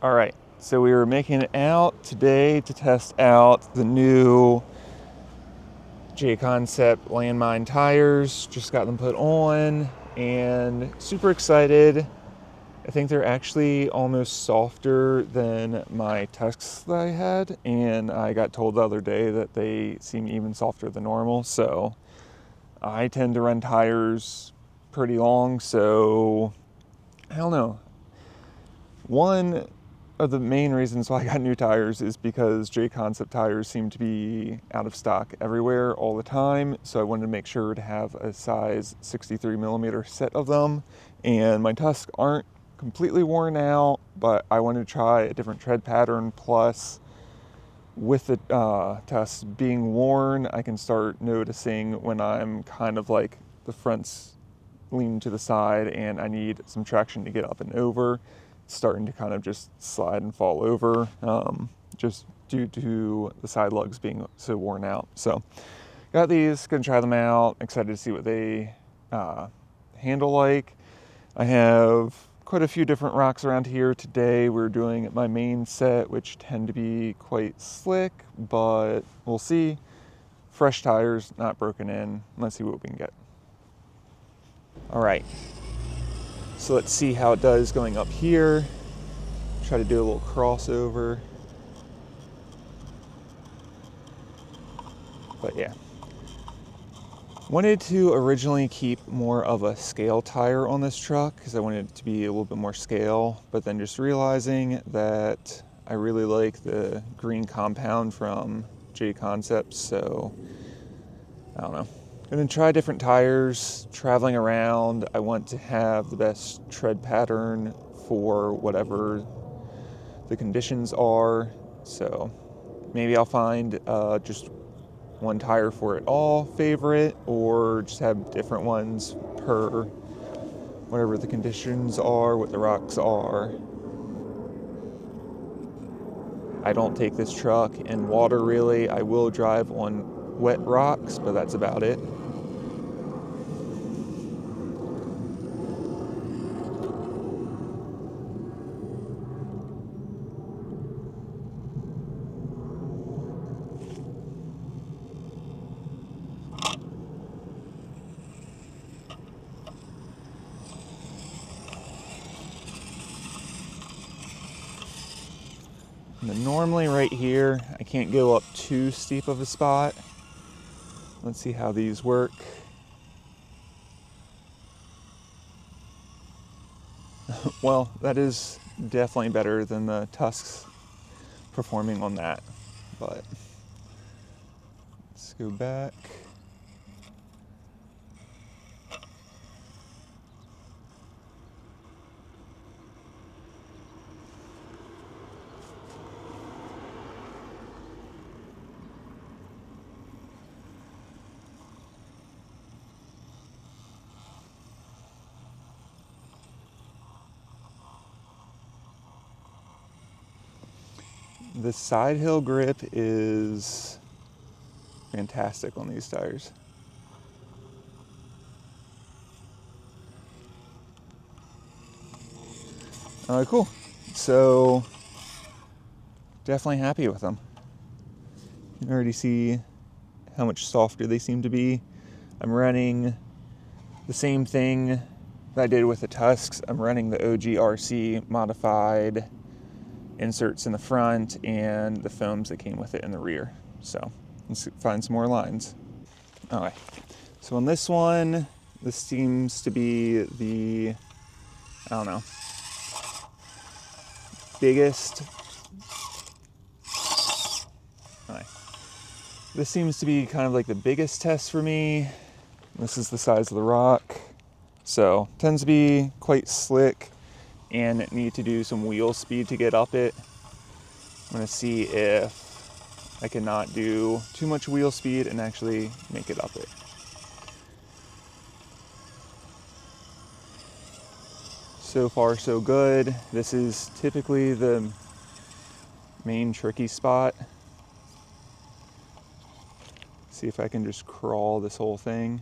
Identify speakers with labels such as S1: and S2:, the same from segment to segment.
S1: All right, so we were making it out today to test out the new Jconcepts Landmine tires. Just got them put on and super excited. I think they're actually almost softer than my Tusks that I had, and I got told the other day that they seem even softer than normal. So I tend to run tires pretty long, so I don't know. One of the main reasons why I got new tires is because Jconcepts tires seem to be out of stock everywhere all the time. So I wanted to make sure to have a size 63 millimeter set of them. And my Tusks aren't completely worn out, but I wanted to try a different tread pattern. Plus, with the Tusks being worn, I can start noticing when I'm kind of like the front's leaning to the side and I need some traction to get up and over. Starting to kind of just slide and fall over, just due to the side lugs being so worn out. So got these, gonna try them out, excited to see what they handle like. I have quite a few different rocks around here. Today we're doing my main set, which tend to be quite slick, but we'll see. Fresh tires, not broken in. Let's see what we can get. All right. So let's see how it does going up here. Try to do a little crossover. But yeah. Wanted to originally keep more of a scale tire on this truck because I wanted it to be a little bit more scale, but then just realizing that I really like the green compound from Jconcepts, so I don't know. Gonna try different tires, traveling around. I want to have the best tread pattern for whatever the conditions are. So maybe I'll find just one tire for it all favorite, or just have different ones per whatever the conditions are, what the rocks are. I don't take this truck in water really. I will drive on wet rocks, but that's about it. And then normally right here, I can't go up too steep of a spot. Let's see how these work. Well, that is definitely better than the Tusks performing on that, but let's go back. The side hill grip is fantastic on these tires. All right, cool. So definitely happy with them. You can already see how much softer they seem to be. I'm running the same thing that I did with the Tusks. I'm running the OG RC modified inserts in the front and the foams that came with it in the rear. So let's find some more lines. All right, so on this one, this seems to be the, I don't know, biggest. All right. This seems to be kind of like the biggest test for me. This is the size of the rock. So tends to be quite slick and need to do some wheel speed to get up it. I'm gonna see if I cannot do too much wheel speed and actually make it up it. So far so good. This is typically the main tricky spot. See if I can just crawl this whole thing.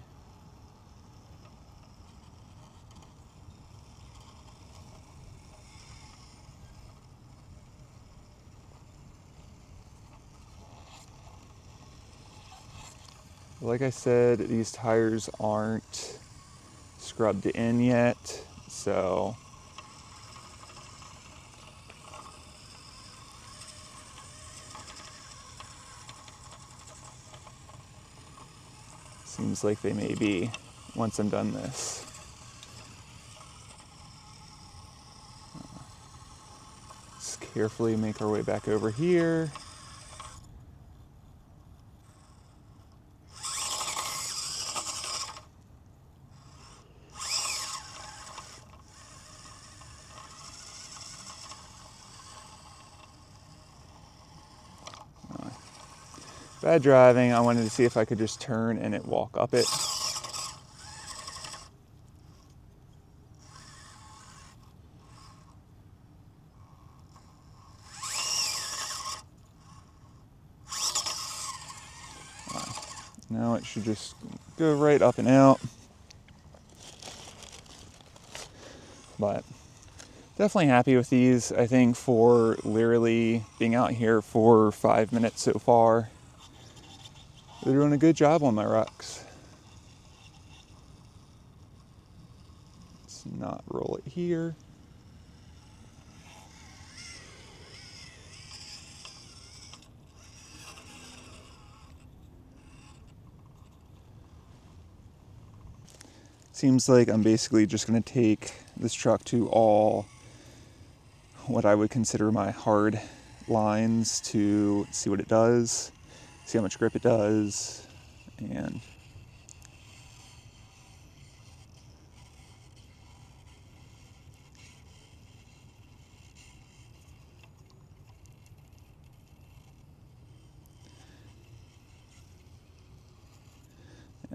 S1: Like I said, these tires aren't scrubbed in yet, so seems like they may be once I'm done this. Let's carefully make our way back over here. Bad driving. I wanted to see if I could just turn and it walk up it. Now it should just go right up and out. But definitely happy with these. I think for literally being out here for 5 minutes so far, they're doing a good job on my rocks. Let's not roll it here. Seems like I'm basically just going to take this truck to all what I would consider my hard lines to see what it does, see how much grip it does, and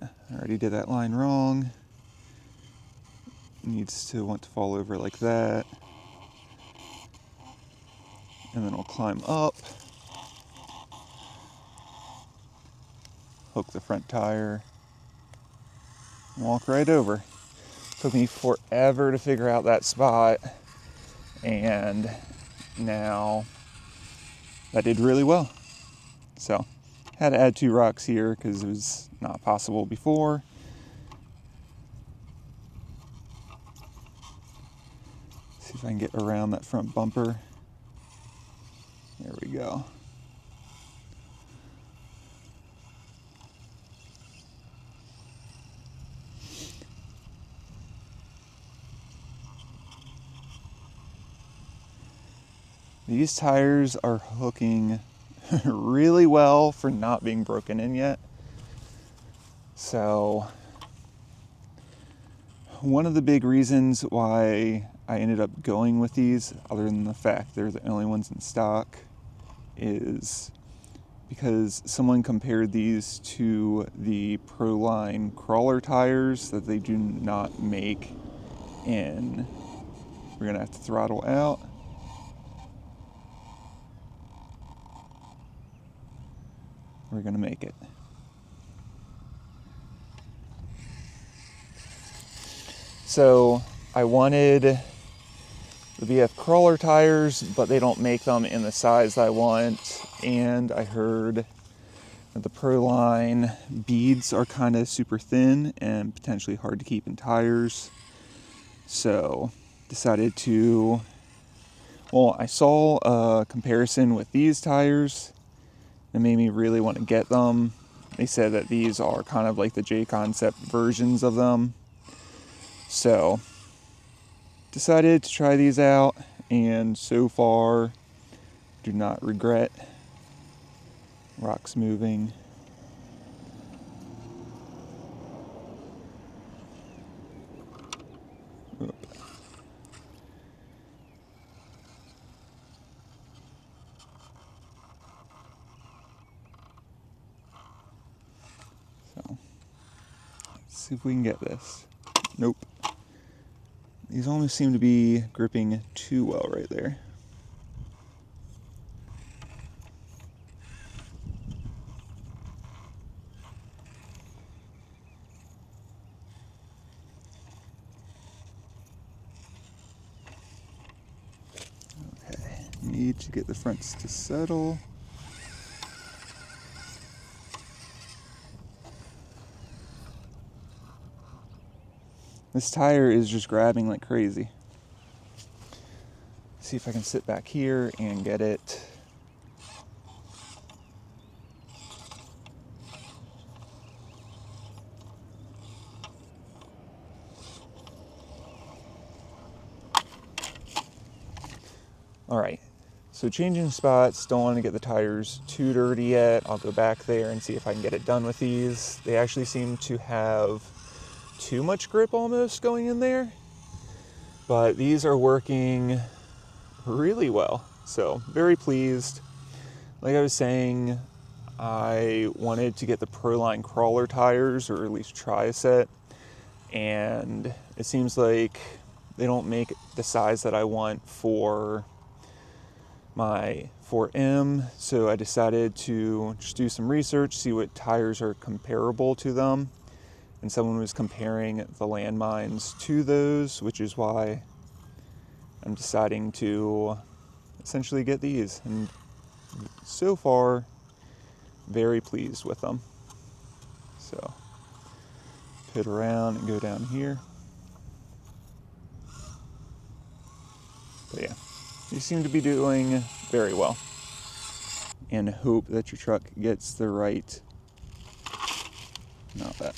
S1: yeah, I already did that line wrong. Needs to want to fall over like that, and then I'll climb up, hook the front tire, and walk right over. Took me forever to figure out that spot, and now that did really well. So had to add 2 rocks here because it was not possible before. See if I can get around that front bumper. There we go. These tires are hooking really well for not being broken in yet. So one of the big reasons why I ended up going with these, other than the fact they're the only ones in stock, is because someone compared these to the Proline crawler tires that they do not make in. We're gonna have to throttle out. We're gonna make it. So I wanted the BF crawler tires, but they don't make them in the size I want. And I heard that the Proline beads are kind of super thin and potentially hard to keep in tires. So decided to, well, I saw a comparison with these tires that made me really want to get them. They said that these are kind of like the Jconcept versions of them. So decided to try these out, and so far do not regret. Rocks moving. Oop. So let's see if we can get this. Nope. These almost seem to be gripping too well right there. Okay, need to get the fronts to settle. This tire is just grabbing like crazy. See if I can sit back here and get it. All right, so changing spots, don't want to get the tires too dirty yet. I'll go back there and see if I can get it done with these. They actually seem to have too much grip almost going in there, but these are working really well. So very pleased. Like I was saying, I wanted to get the RCcrawler tires, or at least try a set, and it seems like they don't make the size that I want for my 4M, so I decided to just do some research, see what tires are comparable to them, and someone was comparing the Landmines to those, which is why I'm deciding to essentially get these, and so far very pleased with them. So pit around and go down here. But yeah, you seem to be doing very well, and hope that your truck gets the right, not that.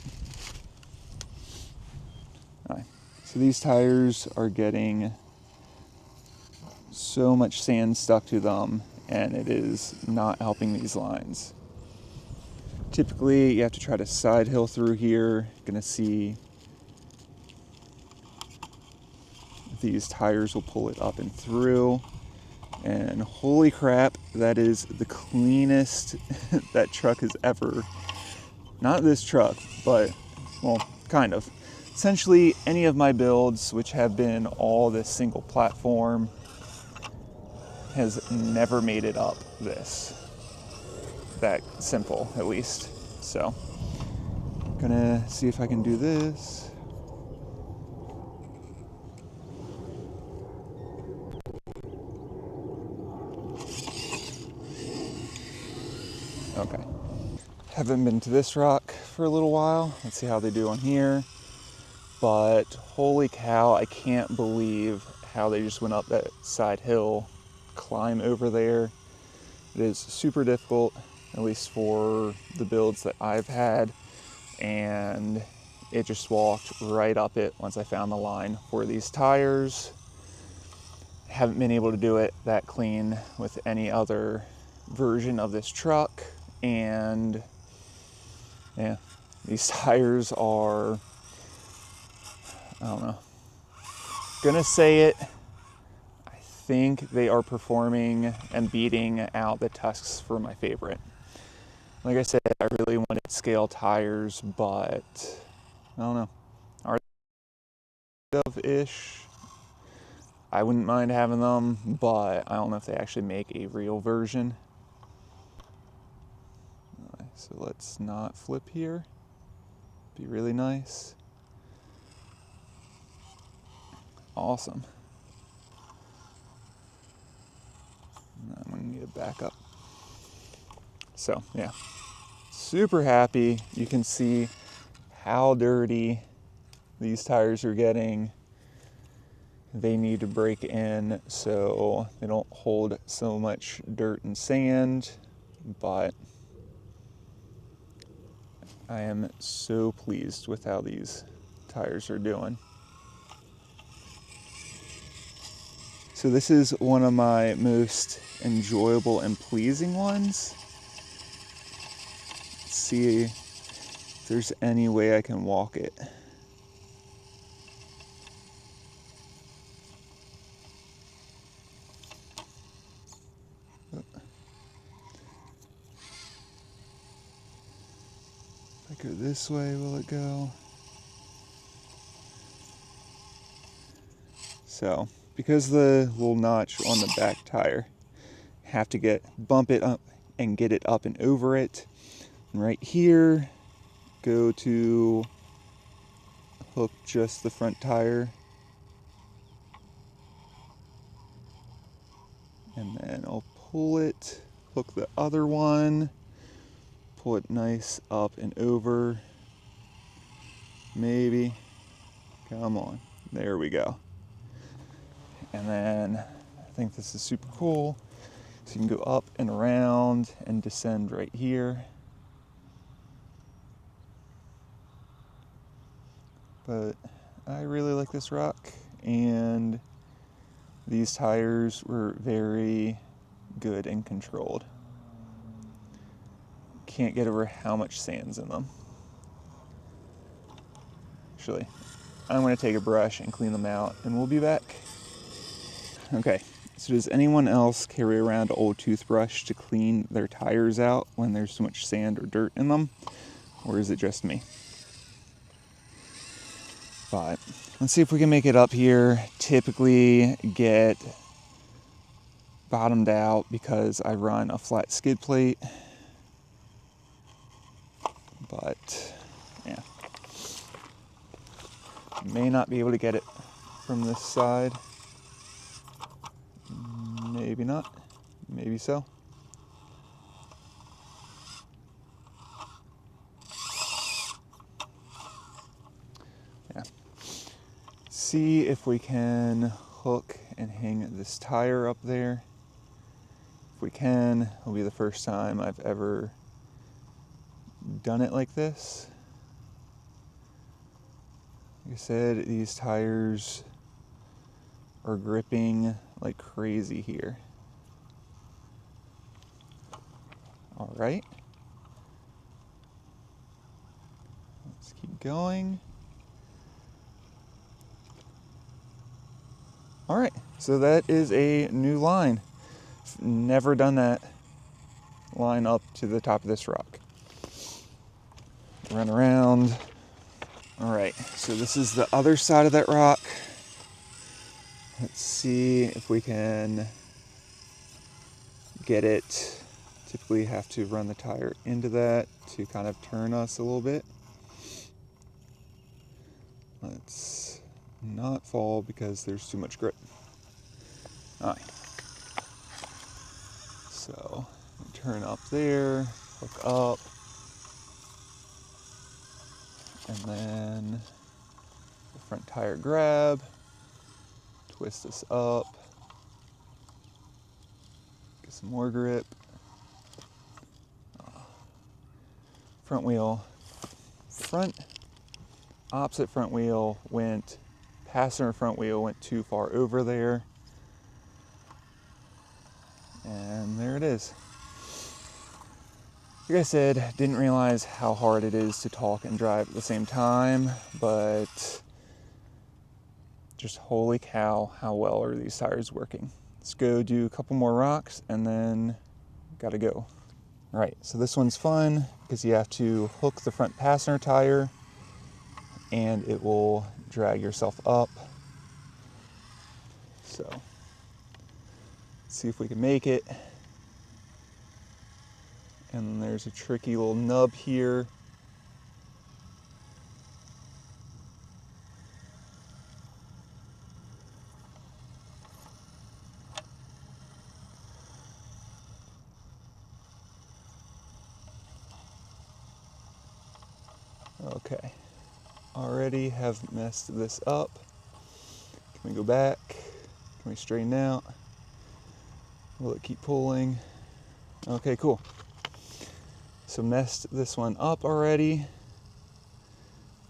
S1: All right, so these tires are getting so much sand stuck to them, and it is not helping these lines. Typically, you have to try to side hill through here. Gonna see if these tires will pull it up and through. And holy crap, that is the cleanest that truck has ever, not this truck, but, well, kind of. Essentially, any of my builds, which have been all this single platform, has never made it up this. That simple, at least. So, gonna see if I can do this. Okay. Haven't been to this rock for a little while. Let's see how they do on here. But holy cow, I can't believe how they just went up that side hill, climb over there. It is super difficult, at least for the builds that I've had, and it just walked right up it once I found the line for these tires. Haven't been able to do it that clean with any other version of this truck, and yeah, these tires are, I don't know, gonna say it, I think they are performing and beating out the Tusks for my favorite. Like I said, I really wanted scale tires, but I don't know, are of-ish. I wouldn't mind having them, but I don't know if they actually make a real version. So let's not flip here. Be really nice. Awesome. I'm gonna need to back up. So yeah, super happy. You can see how dirty these tires are getting. They need to break in so they don't hold so much dirt and sand, but I am so pleased with how these tires are doing. So this is one of my most enjoyable and pleasing ones. Let's see if there's any way I can walk it. If I go this way, will it go? So, because the little notch on the back tire, have to bump it up and get it up and over it. And right here, go to hook just the front tire. And then I'll pull it, hook the other one, pull it nice up and over, maybe. Come on. There we go. And then I think this is super cool. So you can go up and around and descend right here. But I really like this rock, and these tires were very good and controlled. Can't get over how much sand's in them. Actually, I'm going to take a brush and clean them out, and we'll be back. Okay, so does anyone else carry around an old toothbrush to clean their tires out when there's so much sand or dirt in them? Or is it just me? But let's see if we can make it up here. Typically get bottomed out because I run a flat skid plate. But yeah, may not be able to get it from this side. Maybe not, maybe so. Yeah. See if we can hook and hang this tire up there. If we can, it'll be the first time I've ever done it like this. Like I said, these tires are gripping like crazy here. All right. Let's keep going. All right, so that is a new line. Never done that line up to the top of this rock. Run around. All right, so this is the other side of that rock. Let's see if we can get it. Typically have to run the tire into that to kind of turn us a little bit. Let's not fall because there's too much grip. All right. So turn up there, hook up, and then the front tire grab, twist this up, get some more grip. Front wheel, opposite front wheel went, passenger front wheel went too far over there. And there it is. Like I said, didn't realize how hard it is to talk and drive at the same time, but just holy cow, how well are these tires working. Let's go do a couple more rocks and then gotta go. All right, so this one's fun because you have to hook the front passenger tire and it will drag yourself up. So let's see if we can make it. And there's a tricky little nub here. Okay, already have messed this up. Can we go back? Can we straighten out? Will it keep pulling? Okay, cool. So messed this one up already.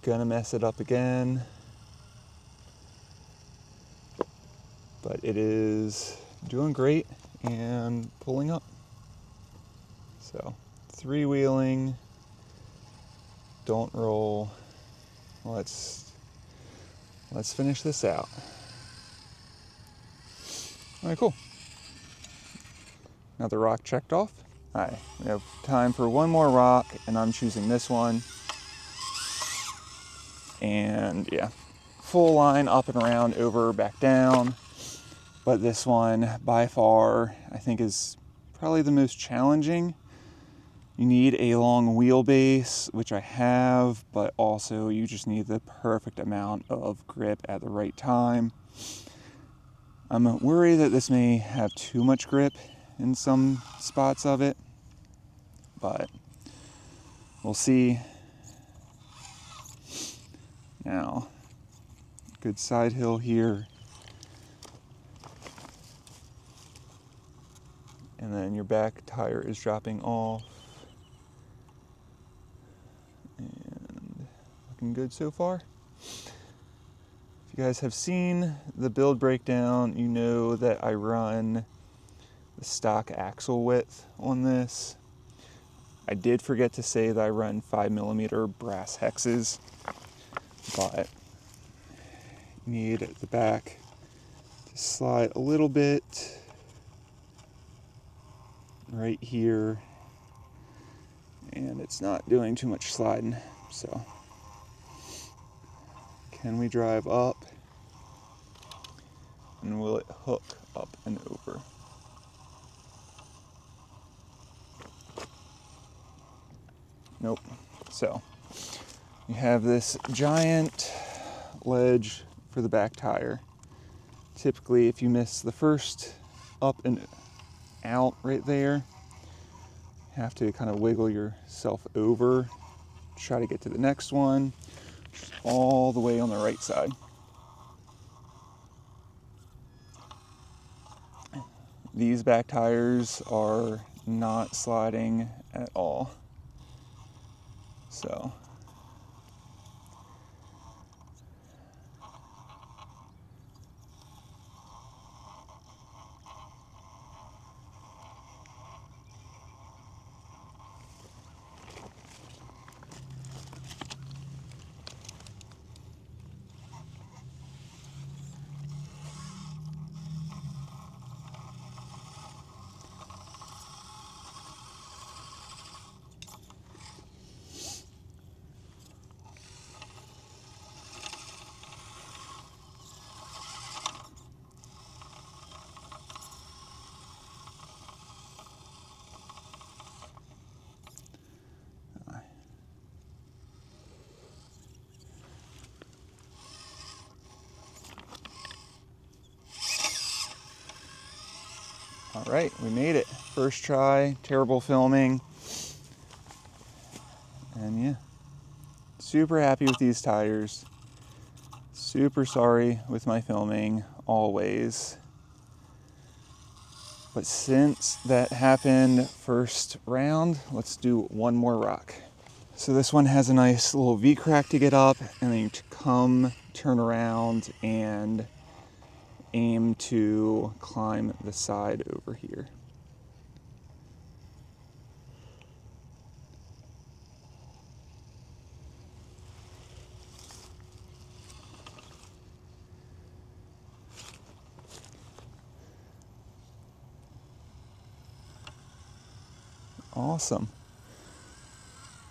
S1: Gonna mess it up again. But it is doing great and pulling up. So, three-wheeling, don't roll. Let's finish this out. All right, cool. Another rock checked off. All right, we have time for one more rock, and I'm choosing this one. And yeah, full line up and around, over, back down. But this one, by far, I think is probably the most challenging. You need a long wheelbase, which I have, but also you just need the perfect amount of grip at the right time. I'm worried that this may have too much grip in some spots of it, but we'll see. Now, Good side hill here. And then your back tire is dropping off. And looking good so far. If you guys have seen the build breakdown, you know that I run the stock axle width on this. I did forget to say that I run 5mm brass hexes, but you need the back to slide a little bit right here, and it's not doing too much sliding. So can we drive up, and will it hook up and over? Nope. So you have this giant ledge for the back tire. Typically, if you miss the first up and out right there, you have to kind of wiggle yourself over, try to get to the next one, all the way on the right side. These back tires are not sliding at all. So all right, we made it. First try, terrible filming. And yeah, super happy with these tires. Super sorry with my filming, always. But since that happened first round, let's do one more rock. So this one has a nice little V-crack to get up, and then you come, turn around, and aim to climb the side over here. Awesome.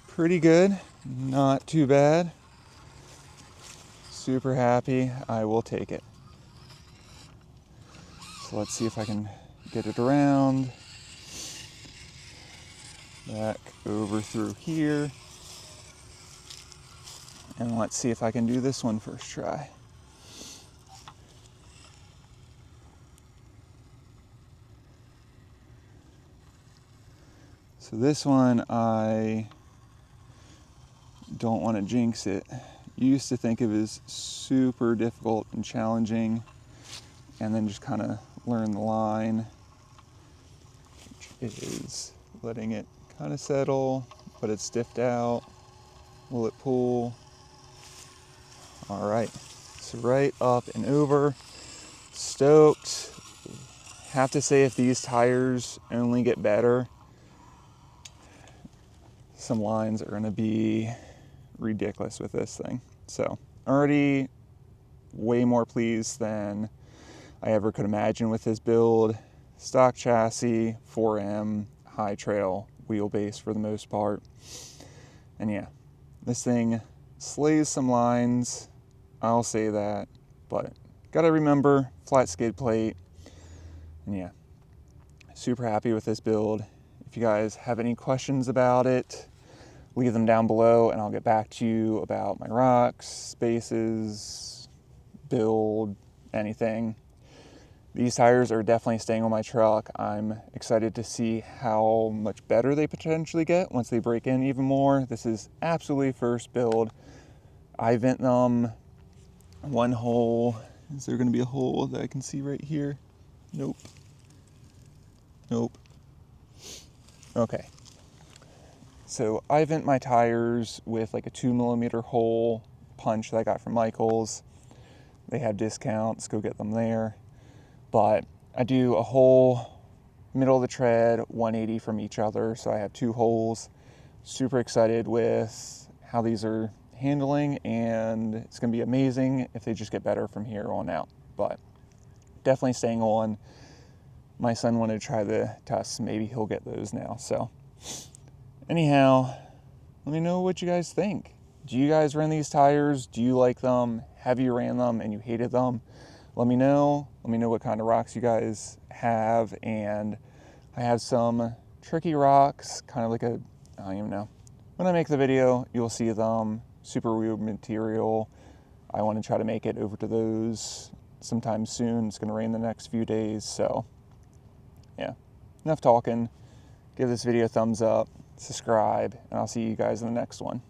S1: Pretty good, not too bad. Super happy, I will take it. So let's see if I can get it around, back over through here, and let's see if I can do this one first try. So this one, I don't want to jinx it. Used to think it was super difficult and challenging, and then just kind of learn the line, which is letting it kind of settle, but it's stiffed out. Will it pull? All right, so right up and over. Stoked. Have to say, if these tires only get better, some lines are gonna be ridiculous with this thing. So already way more pleased than I ever could imagine with this build. Stock chassis, 4M, high trail, wheelbase for the most part. And yeah, this thing slays some lines, I'll say that, but gotta remember, flat skid plate. And yeah, super happy with this build. If you guys have any questions about it, leave them down below and I'll get back to you about my rocks, spaces, build, anything. These tires are definitely staying on my truck. I'm excited to see how much better they potentially get once they break in even more. This is absolutely first build. I vent them one hole. Is there going to be a hole that I can see right here? Nope. Nope. Okay. So I vent my tires with like a 2mm hole punch that I got from Michael's. They have discounts, go get them there. But I do a hole middle of the tread, 180 from each other, so I have 2 holes. Super excited with how these are handling, and it's going to be amazing if they just get better from here on out. But definitely staying on. My son wanted to try the Tusks. Maybe he'll get those now. So anyhow, let me know what you guys think. Do you guys run these tires? Do you like them? Have you ran them and you hated them? Let me know. Let me know what kind of rocks you guys have. And I have some tricky rocks, kind of like a, I don't even know. When I make the video, you'll see them. Super weird material. I want to try to make it over to those sometime soon. It's going to rain the next few days. So yeah, enough talking. Give this video a thumbs up, subscribe, and I'll see you guys in the next one.